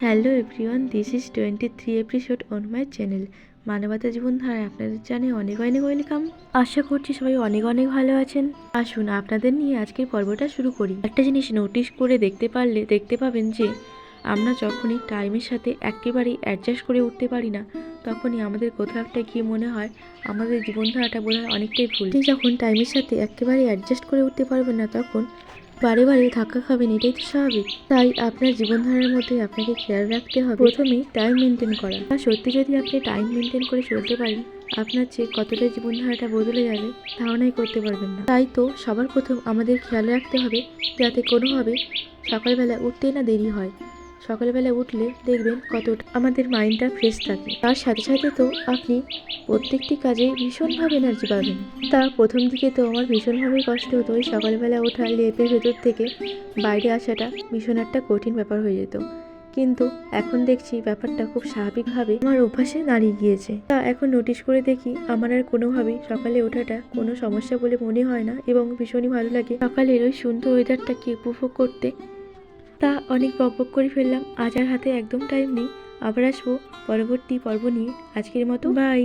Hello everyone, this is 23 episode on my channel মানবতা জীবনধারায় আপনাদের জানিয়ে অনেক অনেক ওয়েলকাম। আশা করছি সবাই অনেক অনেক ভালো আছেন। আসুন আপনাদের নিয়ে আজকের পর্বটা শুরু করি। একটা জিনিস নোটিশ করে দেখতে পাবেন যে আমরা যখনই টাইমের সাথে একেবারেই অ্যাডজাস্ট করে উঠতে পারি না, তখনই আমাদের কোথাও একটা গিয়ে মনে হয় আমাদের জীবনধারাটা বোধহয় অনেকটাই ভুল। যখন টাইমের সাথে একেবারেই অ্যাডজাস্ট করে উঠতে পারবেন না, তখন বারে বারে ধাক্কা খাবেন, এটাই তো স্বাভাবিক। তাই আপনার জীবনধারার মধ্যে আপনাকে খেয়াল রাখতে হবে প্রথমেই টাইম মেনটেন করা। আর সত্যি যদি আপনি টাইম মেনটেন করে চলতে পারেন, আপনার যে কতটা জীবনধারাটা বদলে যাবে ধারণাই করতে পারবেন না। তাই তো সবার প্রথম আমাদের খেয়াল রাখতে হবে যাতে কোনোভাবে সকালবেলা উঠতে না দেরি হয়। সকালবেলা উঠলে দেখবেন কতটা আমাদের মাইন্ডটা ফ্রেশ থাকে। তার সাথে সাথে তো আপনি প্রত্যেকটি কাজে ভীষণভাবে এনার্জি পাবেন। তা প্রথম দিকে তো আমার ভীষণভাবেই কষ্ট হতো। ওই সকালবেলা ওঠা, লেপের ভেতর থেকে বাইরে আসাটা ভীষণ একটা কঠিন ব্যাপার হয়ে যেত, কিন্তু এখন দেখছি ব্যাপারটা খুব স্বাভাবিকভাবে আমার অভ্যাসে দাঁড়িয়ে গিয়েছে। তা এখন নোটিশ করে দেখি আমার আর কোনোভাবেই সকালে ওঠাটা কোনো সমস্যা বলে মনে হয় না, এবং ভীষণই ভালো লাগে সকালের ওই সুন্দর ওয়েদারটাকে উপভোগ করতে। তা অনেক বকবক করে ফেললাম, আজ আর হাতে একদম টাইম নেই। আবার আসবো পরবর্তী পর্ব নিয়ে। আজকের মতো বাই।